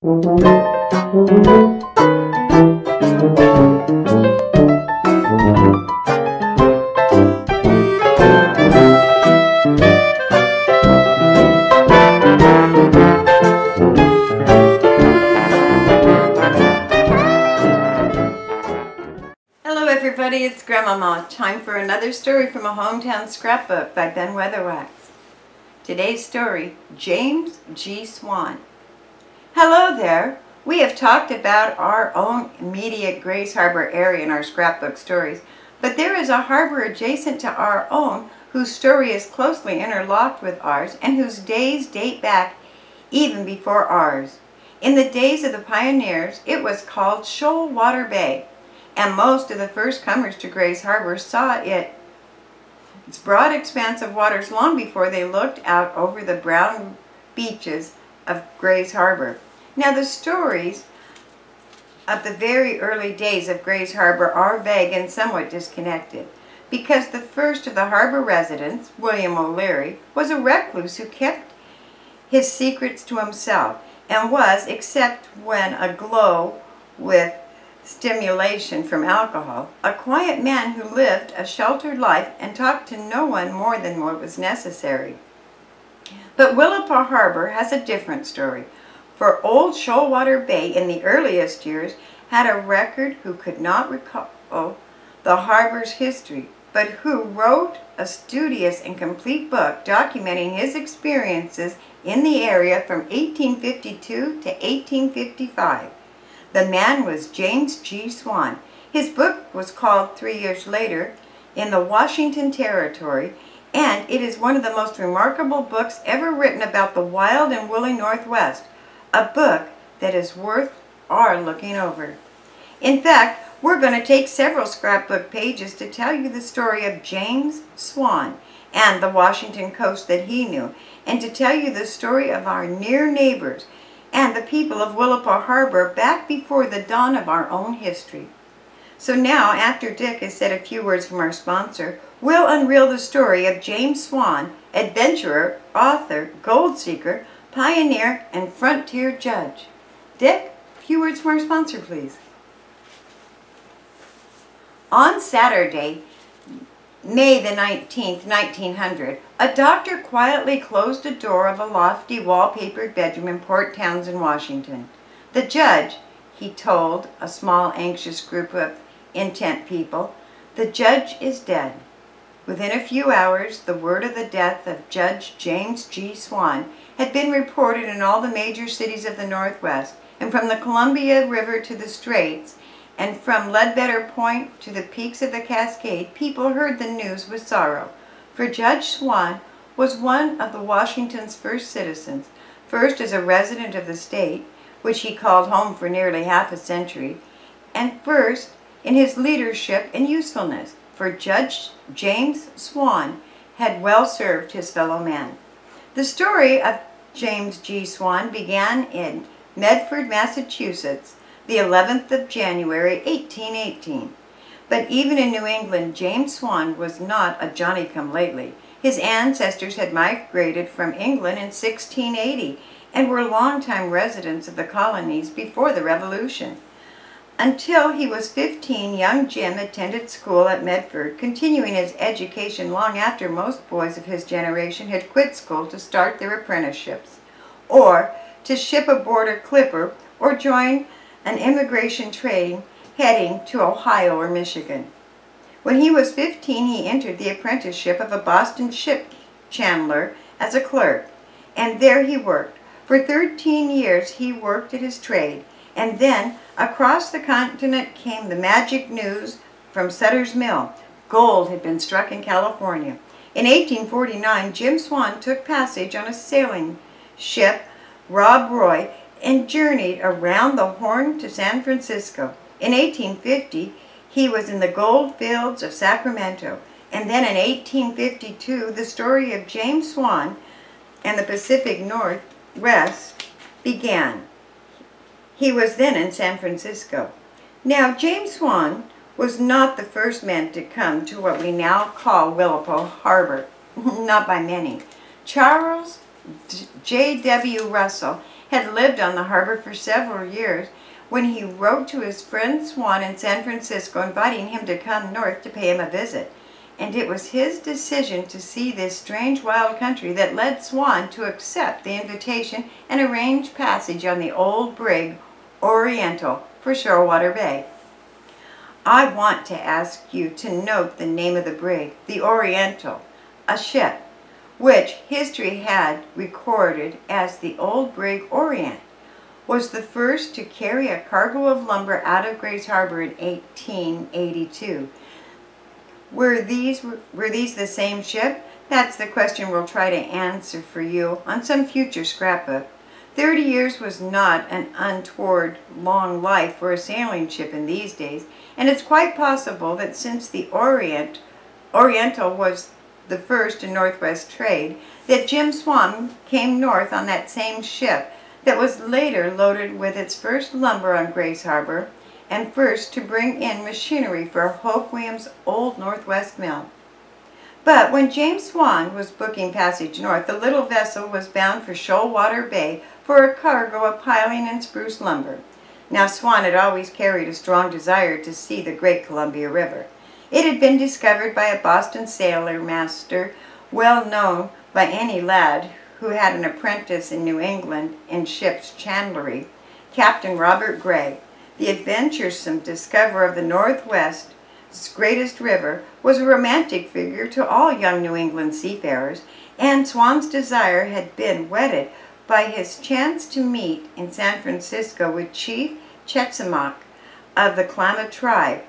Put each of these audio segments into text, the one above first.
Hello everybody, it's Grandmama. Time for another story from a Hometown Scrapbook by Ben Weatherwax. Today's story, James G. Swan. Hello there. We have talked about our own immediate Grays Harbor area in our scrapbook stories, but there is a harbor adjacent to our own whose story is closely interlocked with ours and whose days date back even before ours. In the days of the pioneers, it was called Shoalwater Bay, and most of the first comers to Grays Harbor saw its broad expanse of waters long before they looked out over the brown beaches of Grays Harbor. Now the stories of the very early days of Grays Harbor are vague and somewhat disconnected, because the first of the harbor residents, William O'Leary, was a recluse who kept his secrets to himself and was, except when aglow with stimulation from alcohol, a quiet man who lived a sheltered life and talked to no one more than what was necessary. But Willapa Harbor has a different story, for old Shoalwater Bay in the earliest years had a record who could not recall the harbor's history, but who wrote a studious and complete book documenting his experiences in the area from 1852 to 1855. The man was James G. Swan. His book was called 3 years later in the Washington Territory, and it is one of the most remarkable books ever written about the wild and woolly Northwest, a book that is worth our looking over. In fact, we're going to take several scrapbook pages to tell you the story of James Swan and the Washington coast that he knew, and to tell you the story of our near neighbors and the people of Willapa Harbor back before the dawn of our own history. So now, after Dick has said a few words from our sponsor, we'll unreel the story of James Swan, adventurer, author, gold seeker, pioneer, and frontier judge. Dick, a few words from our sponsor, please. On Saturday, May the 19th, 1900, a doctor quietly closed the door of a lofty, wallpapered bedroom in Port Townsend, Washington. The judge, he told a small, anxious group of intent people, the judge is dead. Within a few hours, the word of the death of Judge James G. Swan had been reported in all the major cities of the Northwest, and from the Columbia River to the Straits, and from Ledbetter Point to the peaks of the Cascade, people heard the news with sorrow. For Judge Swan was one of the Washington's first citizens, first as a resident of the state, which he called home for nearly half a century, and first in his leadership and usefulness, for Judge James Swan had well served his fellow man. The story of James G. Swan began in Medford, Massachusetts, the 11th of January, 1818. But even in New England, James Swan was not a Johnny-come-lately. His ancestors had migrated from England in 1680 and were longtime residents of the colonies before the Revolution. Until he was 15, young Jim attended school at Medford, continuing his education long after most boys of his generation had quit school to start their apprenticeships, or to ship aboard a clipper, or join an immigration train heading to Ohio or Michigan. When he was 15, he entered the apprenticeship of a Boston ship chandler as a clerk, and there he worked. For 13 years he worked at his trade, and then across the continent came the magic news from Sutter's Mill. Gold had been struck in California. In 1849, Jim Swan took passage on a sailing ship, Rob Roy, and journeyed around the Horn to San Francisco. In 1850, he was in the gold fields of Sacramento, and then in 1852, the story of James Swan and the Pacific Northwest began. He was then in San Francisco. Now, James Swan was not the first man to come to what we now call Willapa Harbor, not by many. Charles J.W. Russell had lived on the harbor for several years when he wrote to his friend Swan in San Francisco inviting him to come north to pay him a visit. And it was his decision to see this strange wild country that led Swan to accept the invitation and arrange passage on the old brig Oriental for Shorewater Bay. I want to ask you to note the name of the brig, the Oriental, a ship which history had recorded as the old brig Orient, was the first to carry a cargo of lumber out of Grays Harbor in 1882. Were these the same ship? That's the question we'll try to answer for you on some future scrapbook. 30 years was not an untoward long life for a sailing ship in these days, and it's quite possible that since the Oriental was the first in Northwest trade, that Jim Swan came north on that same ship that was later loaded with its first lumber on Grays Harbor and first to bring in machinery for Hope Williams' old Northwest mill. But when James Swan was booking passage north, the little vessel was bound for Shorewater Bay for a cargo of piling and spruce lumber. Now Swan had always carried a strong desire to see the great Columbia River. It had been discovered by a Boston sailor master, well known by any lad who had an apprentice in New England in ship's chandlery, Captain Robert Gray. The adventuresome discoverer of the Northwest's greatest river was a romantic figure to all young New England seafarers, and Swan's desire had been whetted by his chance to meet in San Francisco with Chief Chetumack of the Klamath tribe,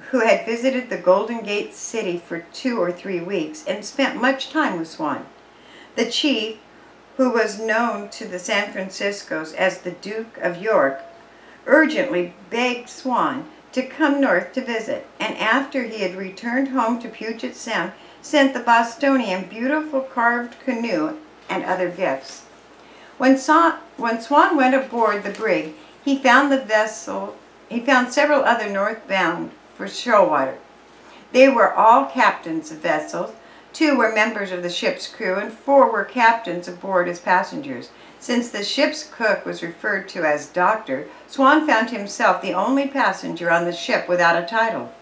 who had visited the Golden Gate City for 2 or 3 weeks and spent much time with Swan. The chief, who was known to the San Franciscos as the Duke of York, urgently begged Swan to come north to visit, and after he had returned home to Puget Sound, sent the Bostonian beautiful carved canoe and other gifts. When Swan went aboard the brig, he found several other northbound for Shorewater. They were all captains of vessels. 2 were members of the ship's crew, and 4 were captains aboard as passengers. Since the ship's cook was referred to as Doctor, Swan found himself the only passenger on the ship without a title.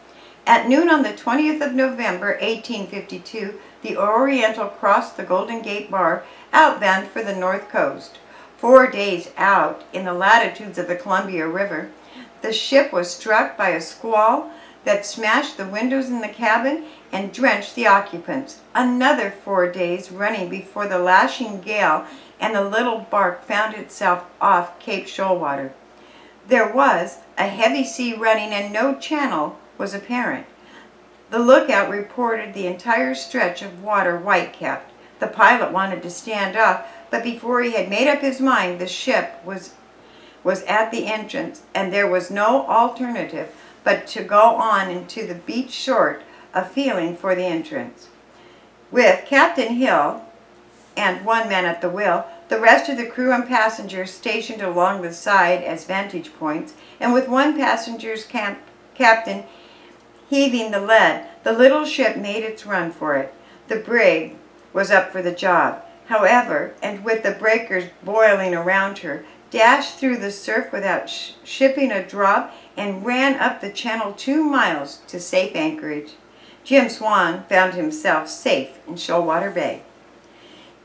At noon on the 20th of November, 1852, the Oriental crossed the Golden Gate Bar, outbound for the north coast. 4 days out, in the latitudes of the Columbia River, the ship was struck by a squall that smashed the windows in the cabin and drenched the occupants. Another 4 days running before the lashing gale and the little bark found itself off Cape Shoalwater. There was a heavy sea running and no channel was apparent. The lookout reported the entire stretch of water white-capped. The pilot wanted to stand off, but before he had made up his mind, the ship was at the entrance, and there was no alternative but to go on into the beach short of feeling for the entrance. With Captain Hill and 1 man at the wheel, the rest of the crew and passengers stationed along the side as vantage points, and with 1 passenger's captain heaving the lead, the little ship made its run for it. The brig was up for the job, however, and with the breakers boiling around her, dashed through the surf without shipping a drop and ran up the channel 2 miles to safe anchorage. Jim Swan found himself safe in Shorewater Bay.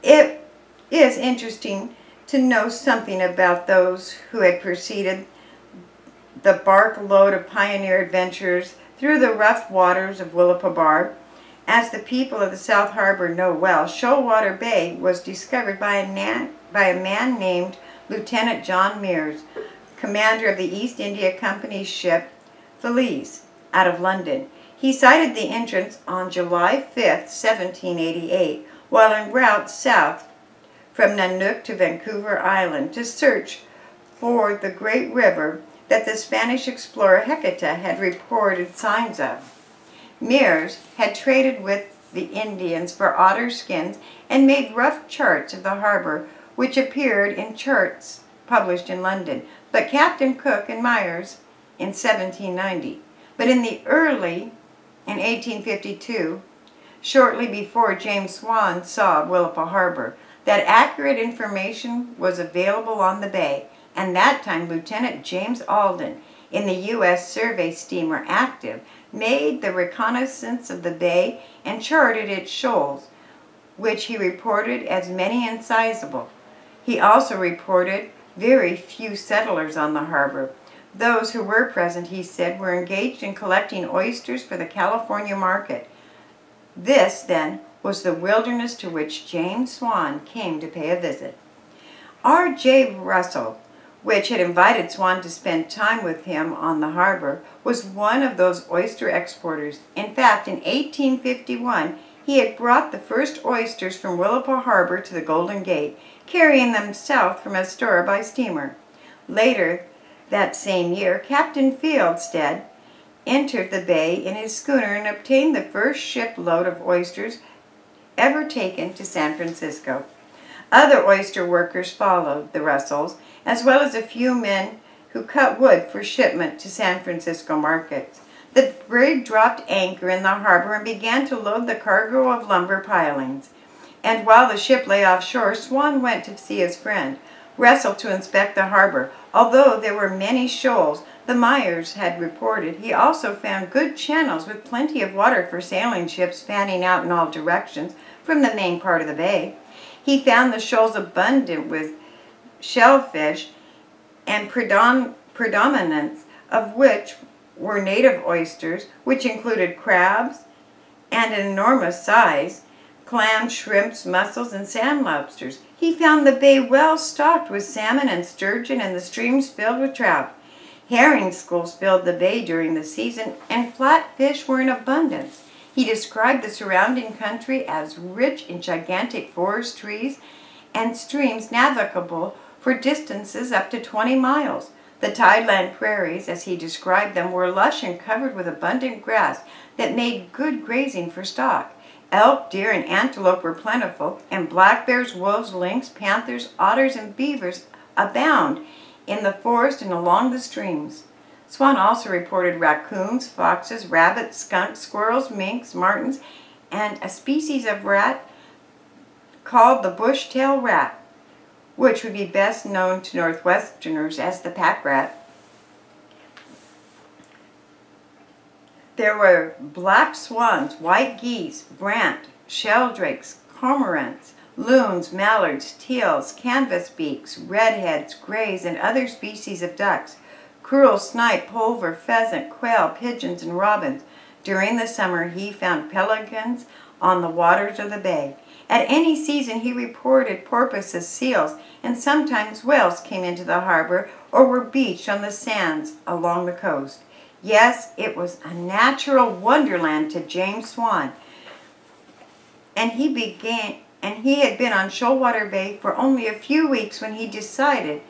It is interesting to know something about those who had preceded the bark load of pioneer adventurers through the rough waters of Willapa Bar. As the people of the South Harbor know well, Shorewater Bay was discovered by a man named Lieutenant John Mears, commander of the East India Company's ship Felice, out of London. He sighted the entrance on July 5th, 1788, while en route south from Nanook to Vancouver Island to search for the great river that the Spanish explorer Heceta had reported signs of. Mears had traded with the Indians for otter skins and made rough charts of the harbor, which appeared in charts published in London, but Captain Cook and Myers in 1790. But in 1852, shortly before James Swan saw Willapa Harbor, that accurate information was available on the bay, and that time Lieutenant James Alden, in the U.S. survey steamer Active, made the reconnaissance of the bay and charted its shoals, which he reported as many and sizable. He also reported very few settlers on the harbor. Those who were present, he said, were engaged in collecting oysters for the California market. This, then, was the wilderness to which James Swan came to pay a visit. R.J. Russell, which had invited Swan to spend time with him on the harbor, was one of those oyster exporters. In fact, in 1851, he had brought the first oysters from Willapa Harbor to the Golden Gate, carrying them south from Astoria by steamer. Later that same year, Captain Fieldstead entered the bay in his schooner and obtained the first shipload of oysters ever taken to San Francisco. Other oyster workers followed the Russells, as well as a few men who cut wood for shipment to San Francisco markets. The brig dropped anchor in the harbor and began to load the cargo of lumber pilings. And while the ship lay offshore, Swan went to see his friend, Russell, to inspect the harbor. Although there were many shoals, the Myers had reported, he also found good channels with plenty of water for sailing ships fanning out in all directions from the main part of the bay. He found the shoals abundant with shellfish, and predominance of which were native oysters, which included crabs and an enormous size, clams, shrimps, mussels, and sand lobsters. He found the bay well stocked with salmon and sturgeon and the streams filled with trout. Herring schools filled the bay during the season, and flatfish were in abundance. He described the surrounding country as rich in gigantic forest trees and streams navigable for distances up to 20 miles. The tideland prairies, as he described them, were lush and covered with abundant grass that made good grazing for stock. Elk, deer, and antelope were plentiful, and black bears, wolves, lynx, panthers, otters, and beavers abound in the forest and along the streams. Swan also reported raccoons, foxes, rabbits, skunks, squirrels, minks, martens, and a species of rat called the bush-tail rat, which would be best known to Northwesterners as the pack rat. There were black swans, white geese, brant, sheldrakes, cormorants, loons, mallards, teals, canvas beaks, redheads, grays, and other species of ducks, curlew, snipe, plover, pheasant, quail, pigeons, and robins. During the summer, he found pelicans on the waters of the bay. At any season, he reported porpoises, seals, and sometimes whales came into the harbor or were beached on the sands along the coast. Yes, it was a natural wonderland to James Swan, and he had been on Shoalwater Bay for only a few weeks when he decided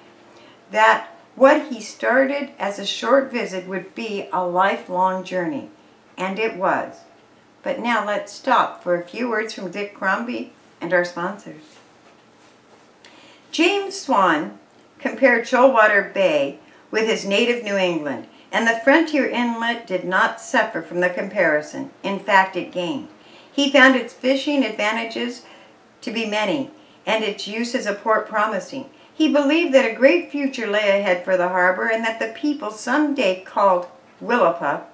that what he started as a short visit would be a lifelong journey, and it was. But now let's stop for a few words from Dick Crombie and our sponsors. James Swan compared Shoalwater Bay with his native New England, and the frontier inlet did not suffer from the comparison. In fact, it gained. He found its fishing advantages to be many, and its use as a port promising. He believed that a great future lay ahead for the harbor and that the people someday called Willapa,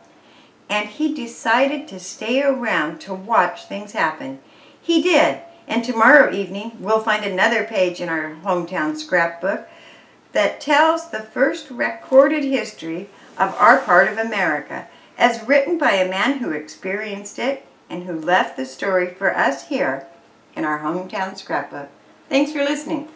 and he decided to stay around to watch things happen. He did, and tomorrow evening we'll find another page in our Hometown Scrapbook that tells the first recorded history of our part of America, as written by a man who experienced it and who left the story for us here in our Hometown Scrapbook. Thanks for listening.